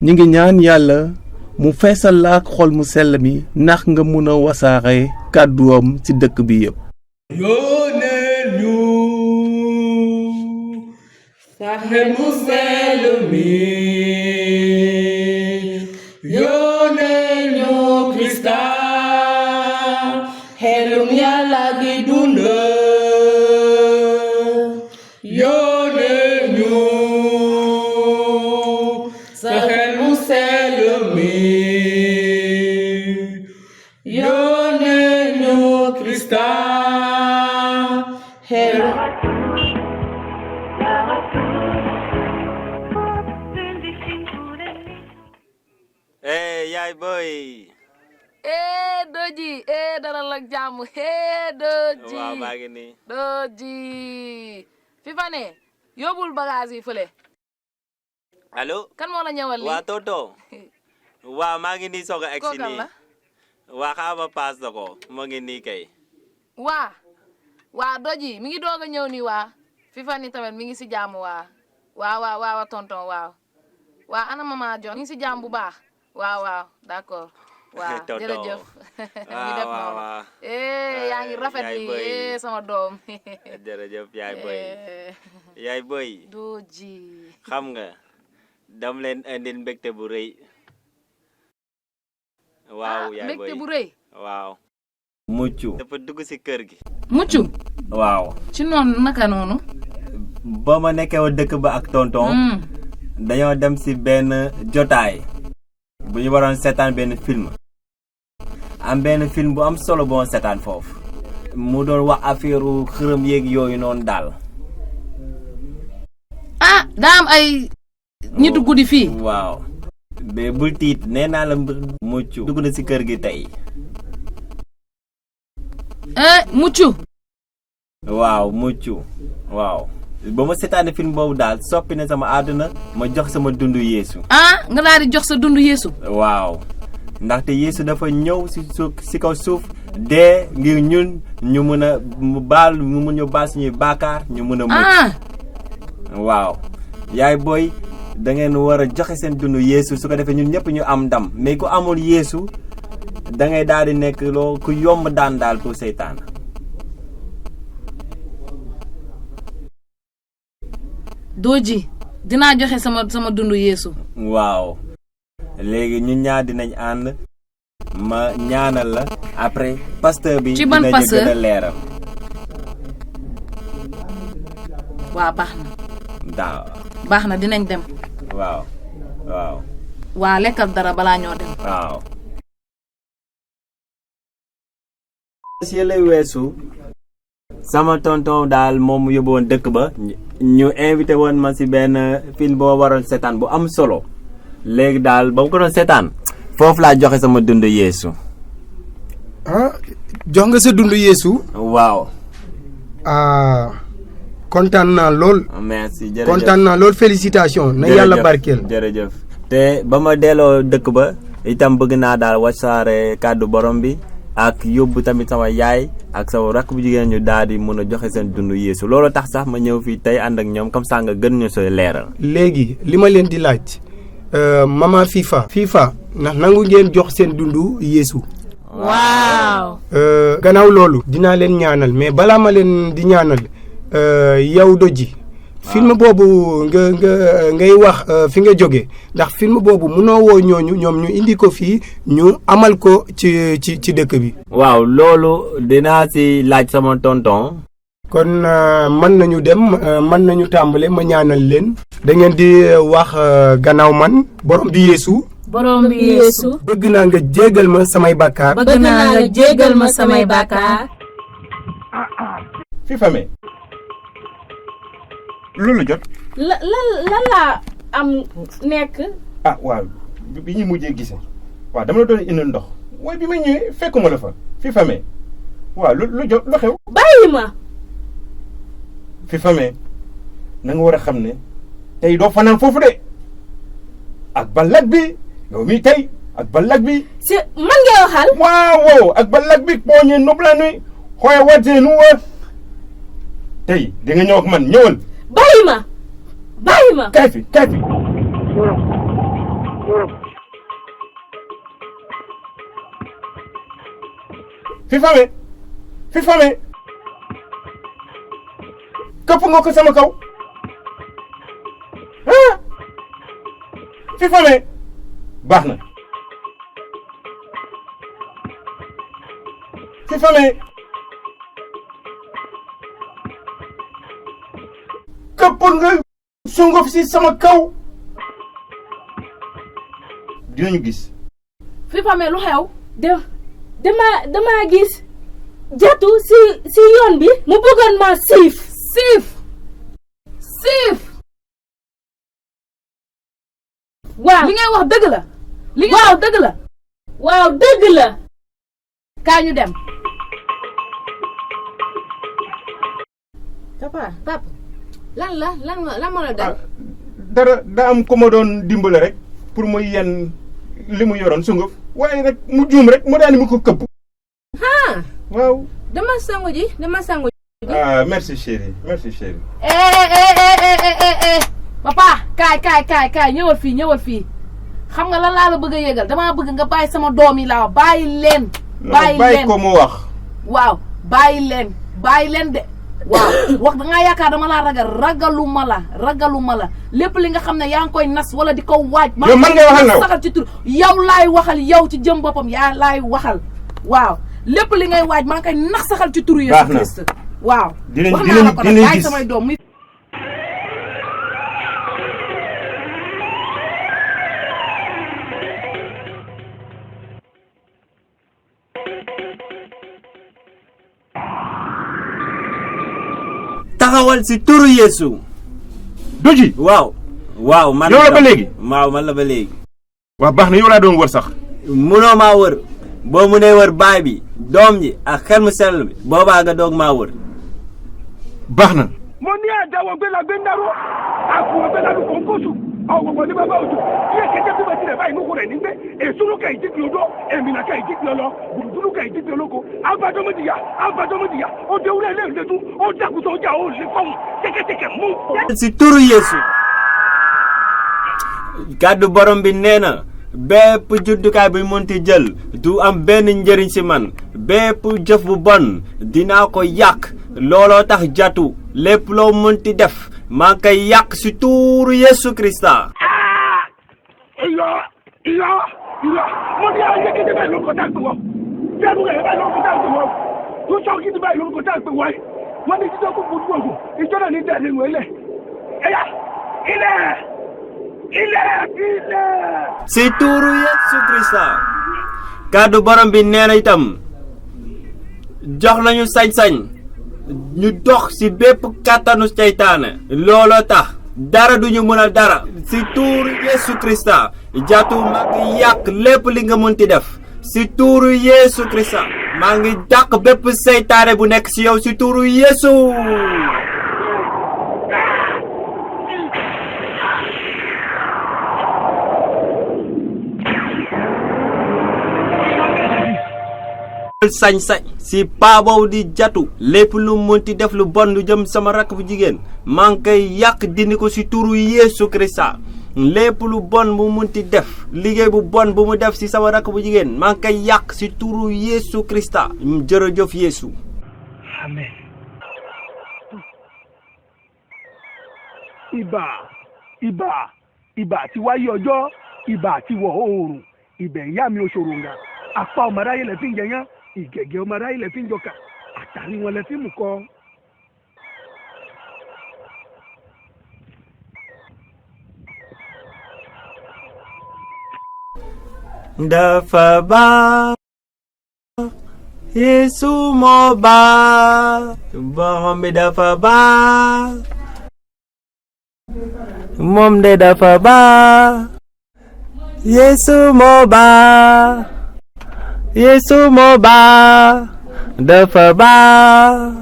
ñu ngi ñaan yàlla mu feesal la ak xol mu sell mi ndax nga mun a wasaare kàdduwam ci dëkk bi yépp. yónnee ñu sa xel mu sell mi yónnee ñu Krista xelum yàlla gi dund yónnee ñu sa xel mu sell mi yónnee ñu Krista xelum yaay boy Dodji dalal ak jàmm Dodji waaw maa ngi nii Dodji fi fa ne yóbbul bagage yi fële allo. kan moo la ñëwal lii. waa tonton. waa maa ngi nii soog a egg si nii. waa xaama paas na ko moo ngi nii kay. waa Dodji mi ngi doog a ñëw nii waa. fi fan ni tamit mi ngi si jàmm waa. waaw tonton waaw. waa ana mama John mi ngi si jàmm bu baax. waaw d'accord. waaw jërëjëf. mi def noonu. yaa ngi rafet nii sama doom. jërëjëf yaay boy. yaay boy. Dodji. xam nga dam leen indil mbégte bu rëy. waaw yaay boy mbégte bu rëy. waaw. mucc. dafa dugg si kër gi. mucc. waaw. ci noonu naka noonu. ba ma nekkee woon dëkk ba ak tonton. dañoo dem si benn jotaay. bu ñu waroon seetaan benn film. am benn film bu am solo boo seetaan foofu. mu doon wax affaire xërëm yeeg yooyu noonu daal. daa am ay nitu guddi fii. waaw. mais bul tiit nee naa la mucc dugg na si kër gi tey. mucc. waaw mucc waaw. ba ma seetaane film boobu daal soppi na sama àdduna ma jox sama dundu Yeesu. nga daal di jox sa dundu Yeesu. waaw ndaxte Yeesu dafa ñëw si kaw suuf dee ngir ñun ñu mën a mu mun ñu baal suñuy baakaar ñu mën a mucc. waaw yaay booy da ngeen war a joxe seen dundu Yeesu su ko defee ñun ñëpp ñu am ndam mais ku amul Yeesu da ngay daal di nekk loo ku yomb daan daal pour seytaan. Dodji dinaa joxe sama dundu Yeesu. waaw léegi ñun ñaar dinañ ànd ma ñaanal la après pasteur bi. ci ban pasteur dinañu gën a leeral. waaw baax na. daaw. baax na dinañ dem. waaw. waa lekkal dara balaa ñoo dem. waaw. si lay weesu. sama tonton daal moom mu yóbbu woon dëkk ba ñu invité woon ma si benn film boo waroon seetaan bu am solo léegi daal ba mu ko doon seetaan foofu laa joxe sama dund Yeesu. jox nga sa dund Yeesu. waaw. kontaan naa lool. merci jërëjëf kontaan naa lool félicitation. na yàlla barkeel. jërëjëf te ba ma delloo dëkk ba itam bëgg naa daal wasaare kàddu borom bi. ak yóbbu tamit sama yaay ak sama rakk bu jigéen ñu daal di mën a joxe seen dund Yeesu loolu tax sax ma ñëw fii tey ànd ak ñoom comme ça nga gën ñu sooy leeral. léegi li ma leen di laaj mama FIFA ndax nangu ngeen jox seen dund Yeesu. waaw. gannaaw loolu dinaa leen ñaanal mais balaa ma leen di ñaanal yow Dodji. film boobu ngay wax fi nga jóge ndax film boobu mënoo woo ñooñu ñoom ñu indi ko fii ñu amal ko ci dëkk bi. waaw loolu dinaa si laaj sama tonton. kon mën nañu dem mën nañu tàmbale ma ñaanal leen. da ngeen di wax gannaaw man borom bi Yeesu. borom bi Yeesu. bëgg naa nga jéggal ma samay bàkkaar. bëgg naa nga jéggal ma samay bàkkaar. fi famille. loolu jot. lan laa am nekk. waaw bi ñu mujjee gise waaw dama la doon indil ndox waaye bi ma ñëwee fekkuma la fa fi famille waaw lu jot lu xew. bàyyi ma. fi famille na nga war a xam ne tey doo fanaan foofu de ak balak bi yow mii tey ak balak bi. si man ngay waxal. waaw ak balak bi poñe nubla nuy xooya watee nu wa tey di nga ñëw ak man ñëwal. bàyyi ma. kaay fi. fi fame këpp nga ko sama kaw fi fame baax na fi fame këpp nga sunguf si sama kaw dinañu gis. fi fame lu xew. dama gis jatu si yoon bi mu bëggoon ma siif. waaw li ngay wax dëgg la. waaw dëgg la. kaa ñu dem. papa lan moo la dal. dara daa am ko ma doon dimbale rek pour mu yenn li mu yoroon sunguf waaye rek mu juum rek mu daal di mu ko këpp. waaw. dama sangu ji. ah merci chérie merci chérie. papa kaay ñëwal fii xam nga lan laa la bëgg a yëgal damaa bëgg nga bàyyi sama doom yi laa bàyyi leen. bàyyi ko mu wax. waaw bàyyi leen de. waaw wax da ngaa yaakaar dama laa ragaluma la lépp li nga xam ne yaa ngi koy nas wala di ko waaj. yow man ngay waxal na saxal ci tur yow laay waxal yow ci jëm boppam yaa laay waxal waaw lépp li ngay waaj maa ngi koy nax saxal ci turu Yeesu Christ. waaw wax naa la ko nag bàyyi samay doom muy. taxawal si turu Yeesu. Dodji. waaw man yow la ba léegi. waaw man la ba léegi. waaw baax na yow laa doon wër sax. munoo maa wër boo munee wër baay bi doom ji ak xel mu sell bi boobaa nga doog maa wër. baax na. mo ní àdáwọ̀ gbé la gbé ń dáró àkùrọ̀ gbé lálù kò ń kóṣù ọ̀wọ̀wọ̀ ní bàbá òjò ilé kẹjẹ bí wọ́n ti rẹ̀ báyìí nínú rẹ̀ nígbẹ́ èsúrú kẹ̀ ìdíkì odó ẹ̀mìnà kẹ̀ ìdíkì ọlọ gbùdùdùrú kẹ̀ ìdíkì olóko abájọ́mọ́dìyà ó dé wúlẹ̀ ilé ìlẹ́dú ó dàkútọ̀ ọjà ó lè fọ́ọ̀mù tẹ́kẹ́tẹ́kẹ́ mú. si turu Yeesu. kàddu borom bi nee na bépp juddukaay bu mënti jël du am benn njëriñ si man bépp jëf bu bon dinaa ko yàq looloo tax jatu lépp loo mënti def maa ngi koy yàq si tuuru Yeesu Krista. ìyá mo ní ayé kéde báyìí lórúkọ tá a gbé wọ fẹ́ẹ́rù rẹ̀ báyìí lórúkọ tá a gbé wọ tó sọ kéde báyìí lórúkọ tá a gbé wọ yìí wọ́n ní títọ́ kó gbogbo ògùn ìjọ náà ní dẹ́ẹ̀lì ìwé lẹ̀ ẹ̀yà ilẹ̀. si tuuru Yeesu Krista kàddu borom bi nee na itam jox nañu sañ-sañ ñu dox si bépp kàttanu seytaane looloo tax dara duñu mën a dara si tuuru Yeesu Krista jatu maa ngi yàq lépp li nga mënti def si tuuru Yeesu Krista maa ngi dàq bépp seytaane bu nekk si yow si tuuru Yeesu. sañ-sañ si paa boobu di jatu lépp lu mënti def lu bon lu jëm sama rakk bu jigéen maa ngi koy yàq dindi ko si turu Yeesu Krista lépp lu bon bu mënti def liggéey bu bon bu mu def si sama rakk bu jigéen maa ngi koy yàq si turu Yeesu Krista jërëjëf Yeesu. amen. ibà ti wáyé ọjọ́ ibà ti wọ̀ oòrùn ibẹ̀ ìyá mi òṣòro nga apá ọmọ aráyé lẹ fi ń jẹyán ìgẹ̀gẹ̀ ọmọ aráyé lẹ fi ń jọkà àtàrí wọn lẹ fi mú kọ. dafa baax Yeesu moo baax borom bi dafa baax moom de dafa baax Yeesu moo baax Yeesu moo baax dafa baax.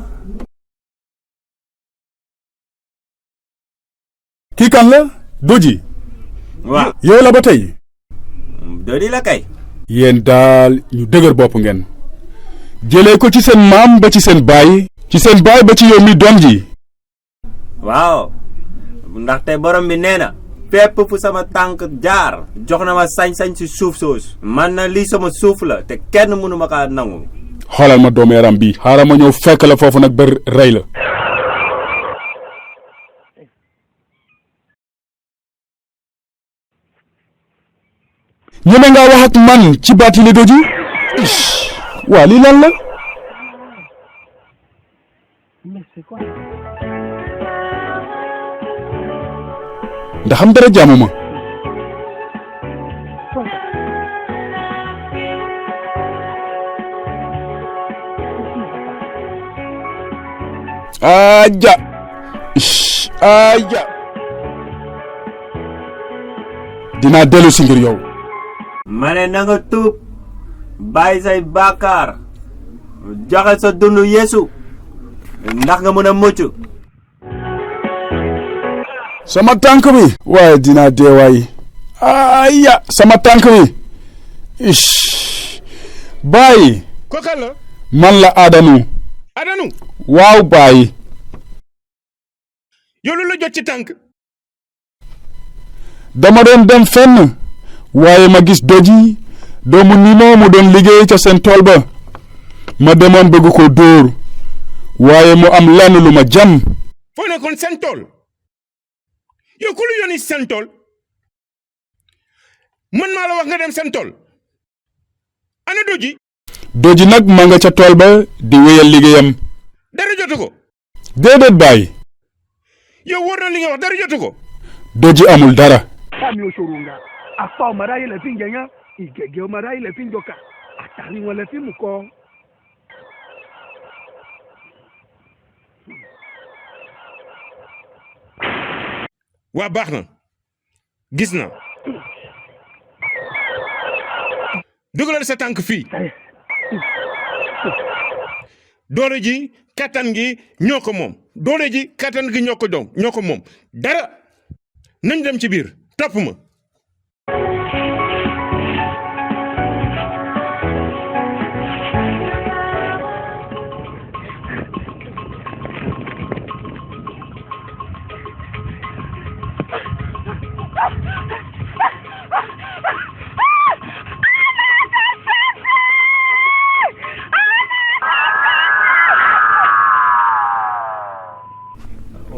kii kan la Dodji. waaw yow la ba tey. Dodji la kay. yéen daal ñu dëgër bopp ngeen. jëlee ko ci seen maam ba ci seen baay. ci seen baay ba ci yow mi doom ji. waaw ndaxte borom bi nee na fépp fu sama tànk jaar jox na ma sañ-sañ ci suuf soosu man na lii sama suuf la te kenn mënu ma kaa nangu. xoolal ma doomu yaram bi xaaral ma ñëw fekk la foofu nag ba rey la. ñeme nga wax ak man ci baat yi la Dodji. waa lii lan la. ndax am dara jaamu ma. aja dinaa dellu si ngir yow. ma ne na nga tuub bàyyi say bàkkaar joxe sa dund Yeesu ndax nga mën a mucc. sama tànk bi waaye dinaa dee waay aya sama tànk bi ish baay ko kan la man la Adanu waaw baay yow lu la jot ci tànk dama doon dem fenn waaye ma gis Dodji doomu Nimo mu doon liggéey ca seen tool ba ma demoon bëgg ko dóor waaye mu am lenn lu ma jam foo nekkoon seen tool yow ku lu yónni seen tool man maa la wax nga dem seen tool ana Dodji nag ma nga ca tool ba di wéyal liggéeyam dara jotu ko déedéet baay yow wóor na li nga wax dara jotu ko Dodji amul dara Kami oshorunga. Afa mara ile finjanya. Igege mara ile finjoka. Atari wale fimuko. waa baax na gis na dugalal sa tànk fii doole ji kattan gi ñoo ko moom doole ji kattan gi ñoo ko moom dara nañ dem ci biir topp ma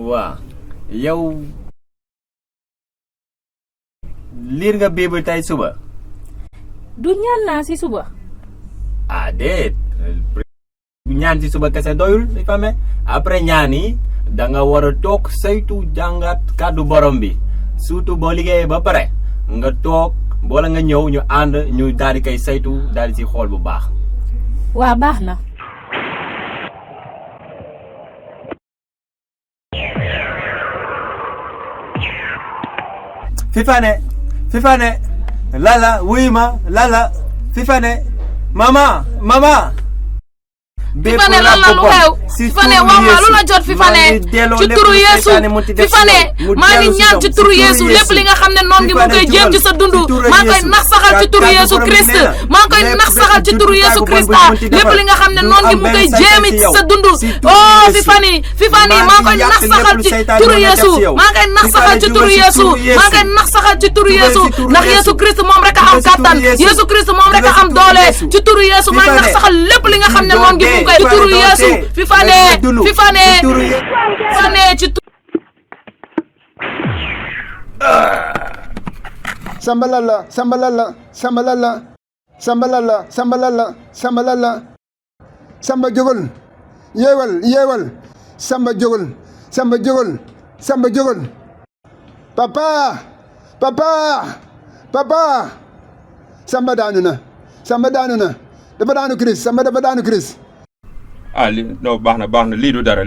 waa yow liir nga Bible tey suba du ñaan naa si suba ah déet ñaan si suba kese doyul si fame après ñaan yi da nga war a toog saytu jàngat kàddu borom bi surtout boo liggéeyee ba pare nga toog wala nga ñëw ñu ànd ñu daal di koy saytu daal di si xool bu baax waa baax na Fifane lala wuyma lala Fifane mama Fifane lan la lu xew Fifane wax ma lu la jot Fifane ci turu Yeesu Fifane maa ngi ñaan ci turu Yeesu lépp li nga xam ne noon ngi mu koy jéem ci sa dund maa ngi koy nax saxal ci turu Yeesu Christ maa ngi koy nax saxal ci turu Yeesu Christ lépp li nga xam ne noon ngi mu koy jéem ci sa dund oh Fifane maa ngi koy nax saxal ci turu Yeesu maa ngi koy nax saxal ci turu Yeesu maa ngi koy nax saxal ci turu Yeesu ndax Yeesu Christ moom rek a am kattan Yeesu Christ moom rek a am doole ci turu Yeesu maa ngi nax saxal lépp li nga xam ne noon ngi mu koy ci turu Yeesu Fifane ci Sambalala Samba jógal yeewal Samba jógal papa Samba daanu na dafa daanu Christ Samba dafa daanu Christ ah li non baax na lii du dara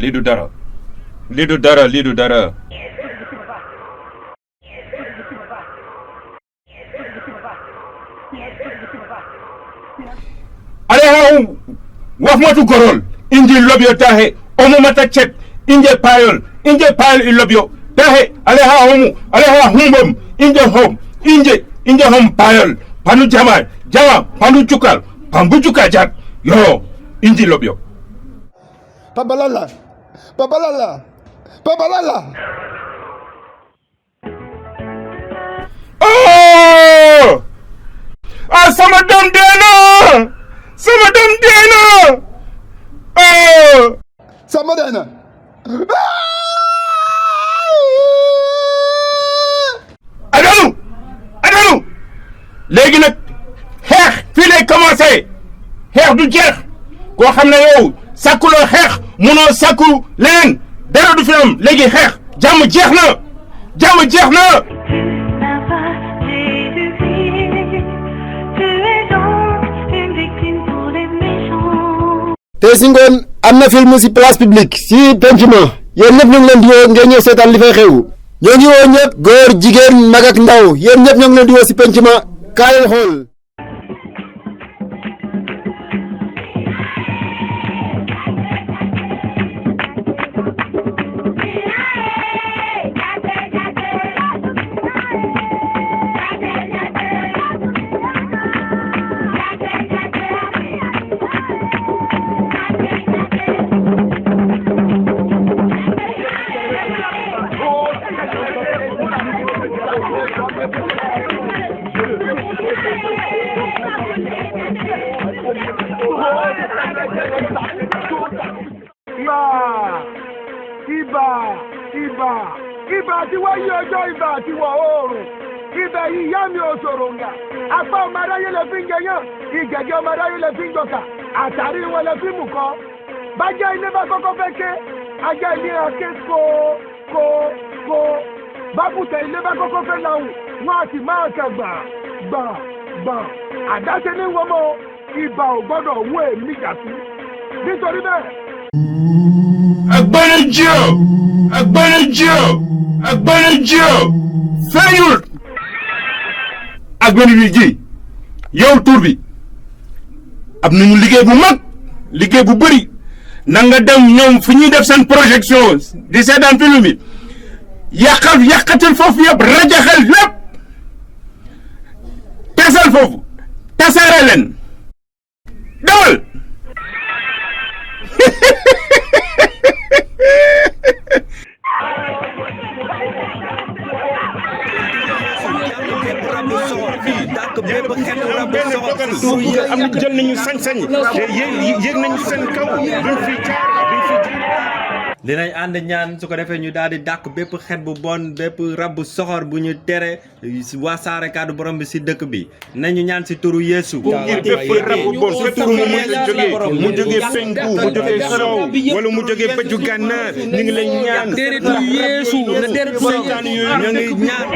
ale ha wafmatu gorol inji lobyo tahe omo mata chet inje payol i lobyo tahe ale ha humbom inje hom payol panu jama panu cukal pambu cuka jat yo inji lobyo Papa Lala. Oh! Sama dom dena! Oh! Sama dena. Adanu! Léegi nag xeex fii lay commencé xeex du jeex koo xam ne yow sàkkuloo xeex munoo sàkku leneen dara du fi am léegi xeex jàmm jeex na tey si ngoon am na film si place publique si penc ma yéen ñëpp ñu ngi leen di woo ngeen ñëw seetaan li fay xew ñoo ngi woo ñëpp góor jigéen mag ak ndaw yéen ñëpp ñoo ngi leen di woo si penc ma kaay leen xool ibà tí wọ́n yí ọjọ́ ibà tí wọ̀ oòrùn ibẹ̀ yìí ìyá mi ò sòrò ńgà apá ọmọ aráyé lè fi ń jẹyàn ìgẹ̀gẹ̀ ọmọ aráyé lè fi ń jọkà àtàrí wọn lè fi mú kọ́ bájá ilé bá kọ́kọ́ fẹ́ ké ajá ilé ake kó bábùtẹ̀ ilé bá kọ́kọ́ fẹ́ làwùn wọn àti máa kà gbà àdáṣe ní wọ́n mọ́ ibà ò gbọ́dọ̀ wú èmi jà sí nítorí bẹ́ẹ̀. agbẹnijó feyul agbẹnijó yow tur bi am nañu liggéey bu mag liggéey bu bëri na nga dem ñoom fu ñuy def seen projection di seetaan film yi yàqatal foofu yëpp rajaxal lépp tasal foofu tasaare leen demal am na jël nañu sañ-sañ yéeg nañu seen kaw duñ fi jaar dinañ ànd ñaan su ko defee ñu daal di dàq bépp xet bu bon bépp rab bu soxor bu ñu tere wasaare kàddu borom bi si dëkk bi nañu ñaan si turu Yeesu ngir bépp rab bu bon si turu mu jógee penku mu jógee sow wala mu jógee bëju gànnaar ñu ngi lay ñaan déretu Yeesu na déretu seytaan yooyu ñu ngi ñaan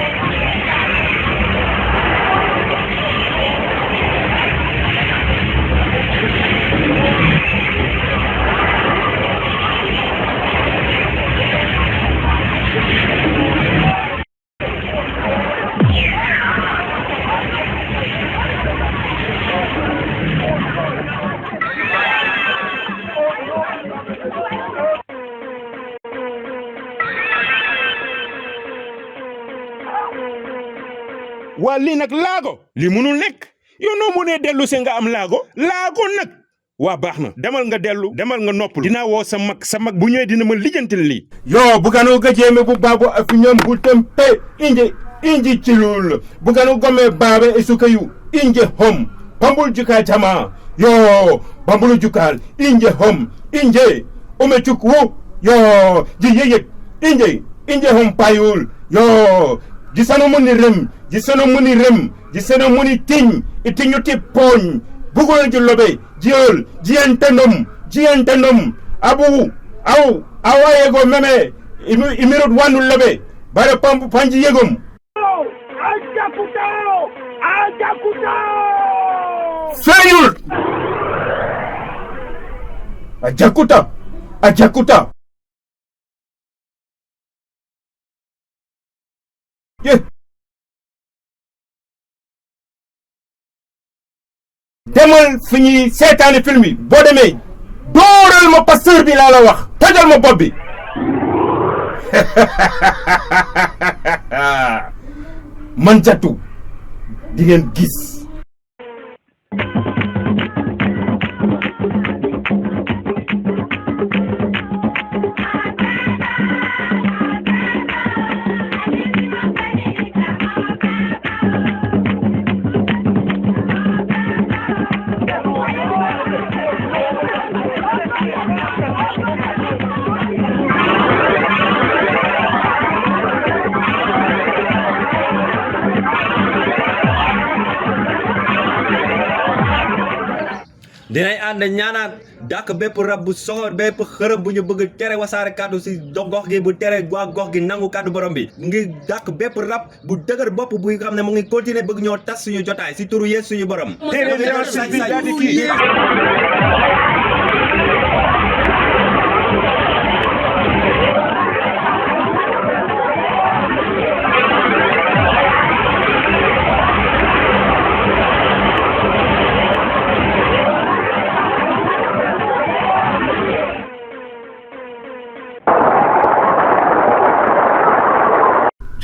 waa lii nag laago li munul nekk yow noo mënee dellu si nga am laago nag waa baax na demal nga noppalu dinaa woo sa mag bu ñëwee dina ma lijjantil lii yo bugano gajeme bu bago afinyam bu tempe inji chilul bugano gome babe esukayu inje hom bambul juka jama yo bambulu jukal inje hom inje umechukwu yo jiyeyek inje hom payul yo jisano muni rem jisano muni ting itinyuti pony bugol julobe jiol jientenom abu awayego meme imirut wanu lobe bare pampu panji yegom feyul ajakuta yeah. demal fi ñuy seetaani film yi boo demee dóoral ma pasteur bi laa la wax tojal ma bopp bi man Jatou di ngeen gis dinañ ànd ñaanaat dàq bépp rab bu soxor bépp xërëb bu ñu bëgg tere wasaare kàddu si gox gi bu tere waa gox gi nangu kàddu borom bi ngir dàq bépp rab bu dëgër bopp bu xam ne mu ngi continuer bëgg ñoo tas suñu jotaay si turu Yeesu suñu borom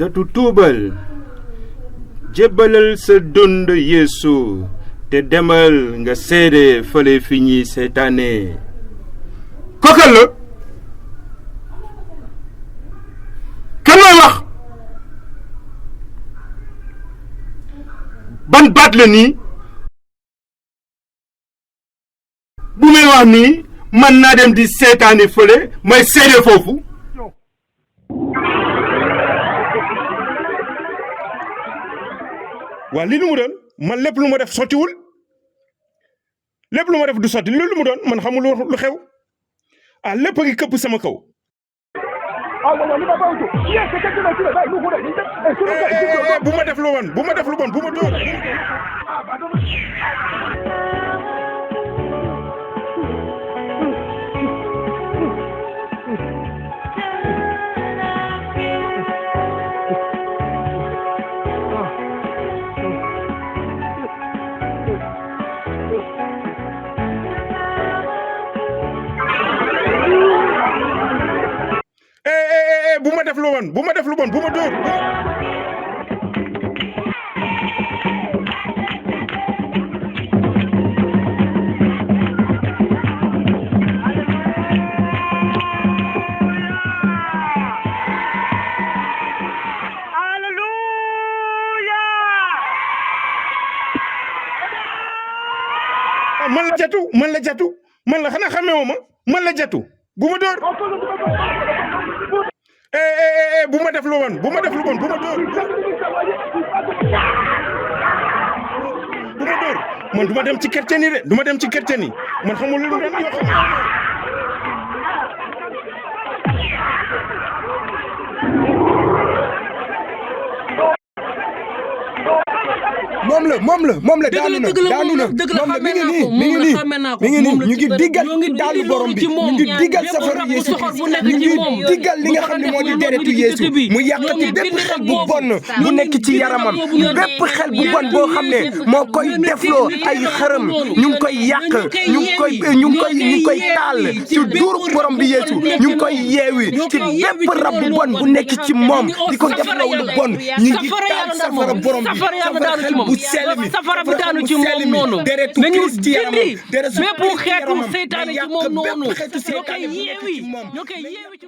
Jatou tuubal jébbalal sa dund Yeesu te demal nga seede fële fi ñuy seetaane kokal la kan mooy wax ban baat la nii bu may wax nii man naa dem di seetaane fële may seede foofu waa lii lu mu doon man lépp lu ma def sottiwul lépp lu ma def du sotti lii lu mu doon man xamul lu xew ah lépp a ngi këpp sama kaw. bu ma def lu bon bu ma def lu bon bu ma dóor. bu ma def lu bon bu ma def lu bon bu ma dóor. man la jatu man la jatu man la xanaa xamee ma man la jatu bu ma dóor. bu ma def lu bon bu ma def lu bon bu ma dóor. bu ma dóor man du ma dem ci kercen yi de du ma dem ci kercen yi man xamul lu doon yoo xam. moom la daanu na mi ngi nii ñu ngi diggal daalu borom bi ñu ngi diggal safaru Yeesu ñu ngi diggal li nga xam ne moo di deretu Yeesu mu yàqati bépp xel bu bon bu nekk ci yaramam bépp xel bu bon boo xam ne moo koy defloo ay xërëm ñu ngi koy yàq ñu ngi koy taal ci duur borom bi Yeesu ñu ngi koy yeewi ci bépp rab bu bon bu nekk ci moom di ko defloo lu bon ñu ngi taal safara borom bi safara bu daanu ci moom noonu nañu dindi bépp xeetu seytaane ci moom noonu ñoo koy yeewi ci